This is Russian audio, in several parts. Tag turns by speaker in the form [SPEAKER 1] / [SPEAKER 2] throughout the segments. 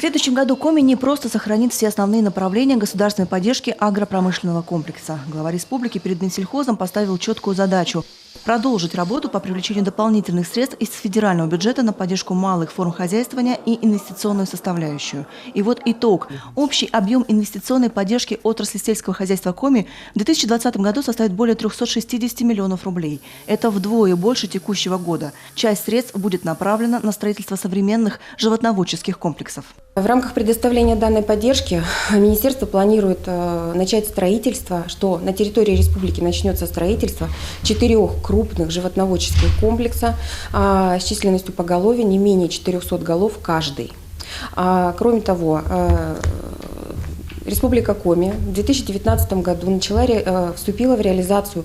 [SPEAKER 1] В следующем году Коми не просто сохранит все основные направления государственной поддержки агропромышленного комплекса. Глава республики перед Минсельхозом поставил четкую задачу – продолжить работу по привлечению дополнительных средств из федерального бюджета на поддержку малых форм хозяйствования и инвестиционную составляющую. И вот итог. Общий объем инвестиционной поддержки отрасли сельского хозяйства Коми в 2020 году составит более 360 миллионов рублей. Это вдвое больше текущего года. Часть средств будет направлена на строительство современных животноводческих комплексов.
[SPEAKER 2] В рамках предоставления данной поддержки министерство планирует начать строительство, что на территории республики начнется строительство 4 крупных животноводческих комплекса с численностью поголовья не менее 400 голов каждый. Кроме того, Республика Коми в 2019 году вступила в реализацию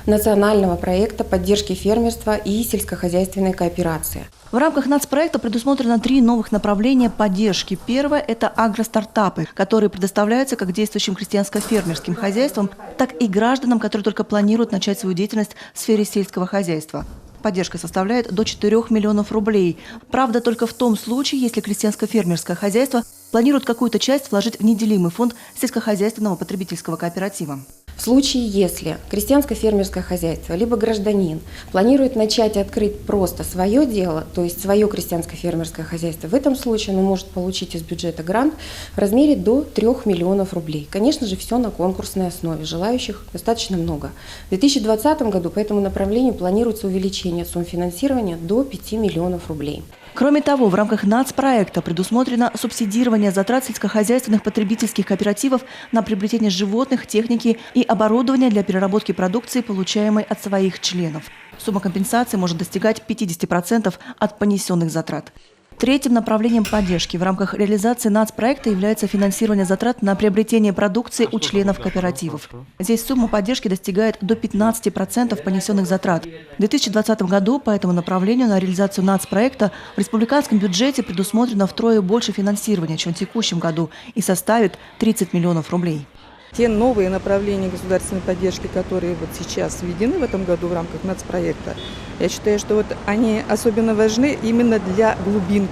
[SPEAKER 2] национального проекта поддержки фермерства и сельскохозяйственной кооперации.
[SPEAKER 1] В рамках нацпроекта предусмотрено 3 новых направления поддержки. Первое – это агростартапы, которые предоставляются как действующим крестьянско-фермерским хозяйствам, так и гражданам, которые только планируют начать свою деятельность в сфере сельского хозяйства. Поддержка составляет до 4 миллионов рублей. Правда, только в том случае, если крестьянско-фермерское хозяйство планирует какую-то часть вложить в неделимый фонд сельскохозяйственного потребительского кооператива.
[SPEAKER 2] В случае, если крестьянско-фермерское хозяйство либо гражданин планирует начать открыть просто свое дело, то есть свое крестьянско-фермерское хозяйство, в этом случае он может получить из бюджета грант в размере до 3 миллионов рублей. Конечно же, все на конкурсной основе. Желающих достаточно много. В 2020 году по этому направлению планируется увеличение сумм финансирования до 5 миллионов рублей.
[SPEAKER 1] Кроме того, в рамках нацпроекта предусмотрено субсидирование затрат сельскохозяйственных потребительских кооперативов на приобретение животных, техники и оборудования для переработки продукции, получаемой от своих членов. Сумма компенсации может достигать 50% от понесенных затрат. Третьим направлением поддержки в рамках реализации нацпроекта является финансирование затрат на приобретение продукции у членов кооперативов. Здесь сумма поддержки достигает до 15% понесенных затрат. В 2020 году по этому направлению на реализацию нацпроекта в республиканском бюджете предусмотрено втрое больше финансирования, чем в текущем году, и составит 30 миллионов рублей.
[SPEAKER 3] Те новые направления государственной поддержки, которые вот сейчас введены в этом году в рамках нацпроекта, я считаю, что вот они особенно важны именно для глубинки,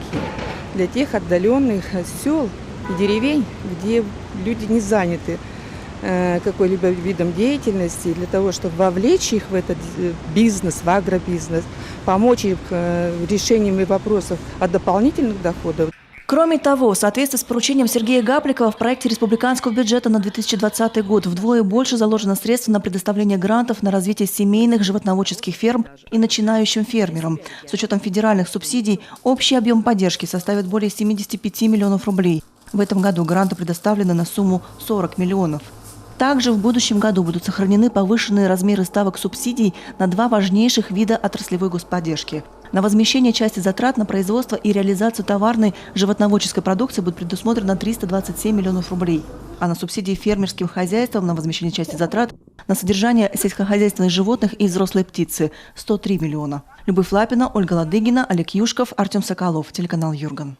[SPEAKER 3] для тех отдаленных сел и деревень, где люди не заняты какой-либо видом деятельности, для того, чтобы вовлечь их в этот бизнес, в агробизнес, помочь им решением вопросов о дополнительных доходах.
[SPEAKER 1] Кроме того, в соответствии с поручением Сергея Гапликова в проекте республиканского бюджета на 2020 год вдвое больше заложено средств на предоставление грантов на развитие семейных животноводческих ферм и начинающим фермерам. С учетом федеральных субсидий общий объем поддержки составит более 75 миллионов рублей. В этом году гранты предоставлены на сумму 40 миллионов. Также в будущем году будут сохранены повышенные размеры ставок субсидий на 2 важнейших вида отраслевой господдержки. На возмещение части затрат на производство и реализацию товарной животноводческой продукции будет предусмотрено 327 миллионов рублей. А на субсидии фермерским хозяйствам на возмещение части затрат на содержание сельскохозяйственных животных и взрослой птицы – 103 миллиона. Любовь Лапина, Ольга Ладыгина, Олег Юшков, Артем Соколов, телеканал Юрган.